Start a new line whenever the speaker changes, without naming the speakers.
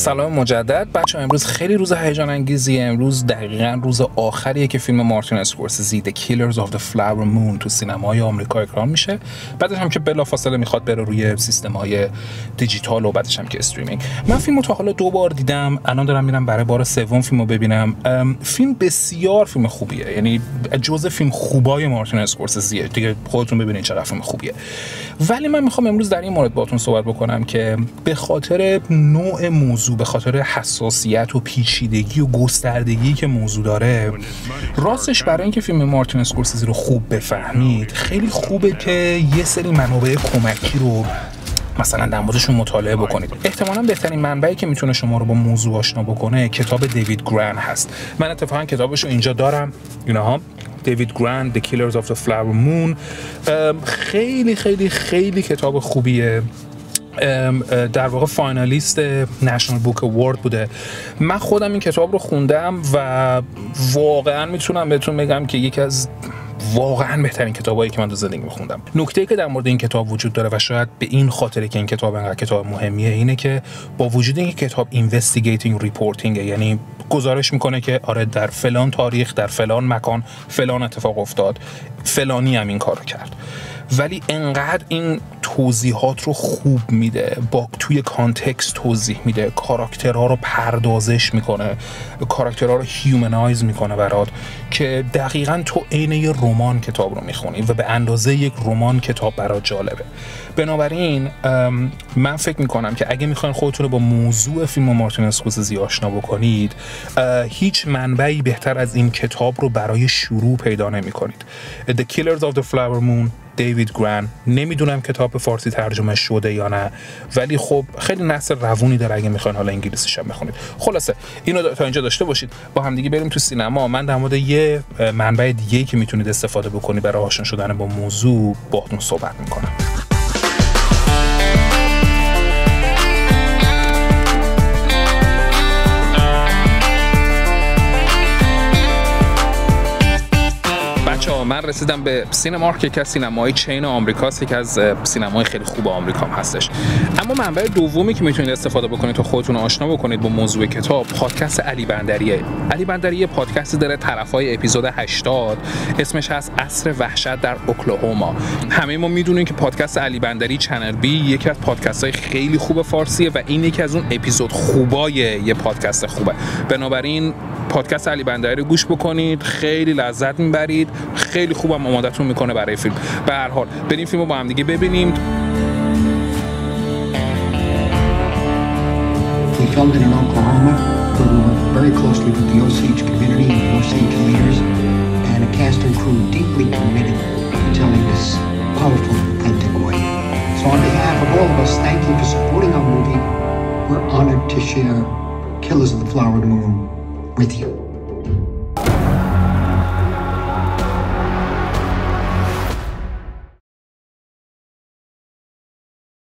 سلام مجدد بچه‌ها. امروز خیلی روز هیجان انگیزیه. امروز دقیقاً روز آخریه که فیلم مارتین اسکورسیزی The Killers of the Flower Moon تو سینماهای آمریکا اکران میشه. بعدش هم که بلافاصله میخواد بره روی سیستم‌های دیجیتال و بعدش هم که استریمینگ. من فیلمو تا حالا 2 بار دیدم. الان دارم میرم برای بار سوم فیلمو ببینم. فیلم بسیار فیلم خوبیه. یعنی جزء فیلم خوبای مارتین اسکورسیزیه. دیگه خودتون ببینید چقدر فیلم خوبیه. ولی من میخوام امروز در این مورد باهاتون صحبت بکنم که به خاطر نوع موضوع، به خاطر حساسیت و پیچیدگی و گستردگی که موضوع داره، راستش برای اینکه فیلم مارتین اسکورسیزی رو خوب بفهمید خیلی خوبه که یه سری منابع کمکی رو مثلا در موردشون مطالعه بکنید. احتمالاً بهترین منبعی که میتونه شما رو با موضوع آشنا بکنه کتاب دیوید گران هست. من اتفاقا کتابش رو اینجا دارم. اینها دیوید گران The Killers of the Flower Moon. خیلی خیلی خیلی کتاب خوبیه. در واقع فاینالیست نشنال بوک اوارد بوده. من خودم این کتاب رو خوندم و واقعا میتونم بهتون بگم که یکی از واقعا بهترین کتابایی که من تو زندگی می‌خوندم. نکته‌ای که در مورد این کتاب وجود داره و شاید به این خاطره که این کتاب انقدر کتاب مهمیه اینه که با وجود اینکه کتاب اینوستیگیتینگ ریپورتینگ، یعنی گزارش میکنه که آره در فلان تاریخ در فلان مکان فلان اتفاق افتاد، فلانی هم این کارو کرد، ولی انقدر این توضیحات رو خوب میده، با توی کانتکست توضیح میده، کاراکترها رو پردازش میکنه، کاراکترها رو هیومنایز میکنه برات که دقیقاً تو عین یه رمان کتاب رو میخونی و به اندازه یک رمان کتاب برات جالبه. بنابراین من فکر میکنم که اگه میخواین خودتون رو با موضوع فیلم مارتین اسکورسیزی آشنا بکنید، هیچ منبعی بهتر از این کتاب رو برای شروع پیدا نمیکنید. The Killers of the Flower Moon، دیوید گران. نمیدونم کتاب به فارسی ترجمه شده یا نه، ولی خب خیلی نثر روونی داره اگه میخواین حالا انگلیسیش هم بخونید. خلاصه اینو تا اینجا داشته باشید. با هم دیگه بریم تو سینما. من در مورد یه منبع دیگه‌ای که میتونید استفاده بکنید برای آشنا شدن با موضوع باهاتون صحبت میکنم. من رسیدم به سینمارک، یکی از سینماهای چین آمریکاست، یکی از سینماهای خیلی خوب آمریکا هم هستش. اما منبع دومی که میتونید استفاده بکنید تا خودتون آشنا بکنید با موضوع کتاب، پادکست علی بندریه. علی بندری پادکستی داره طرفای اپیزود 80، اسمش هست عصر وحشت در اوکلاهوما. همه ما میدونیم که پادکست علی بندری چنل بی یکی از پادکست‌های خیلی خوب فارسیه و این یکی از اون اپیزود خوبای یه پادکست خوبه. بنابراین پادکست علی بندری رو گوش بکنید، خیلی لذت میبرید، خیلی خوبم آمادتون میکنه برای فیلم. به هر حال بریم فیلمو با هم دیگه ببینیم.
We filmed it in Oklahoma, where we worked very closely with the Osage community and the Osage leaders, and a cast and crew deeply committed to telling this powerful, authentic way. So on behalf of all of us, thank you for supporting our movie. We're honored to share Killers of the Flower Moon with you.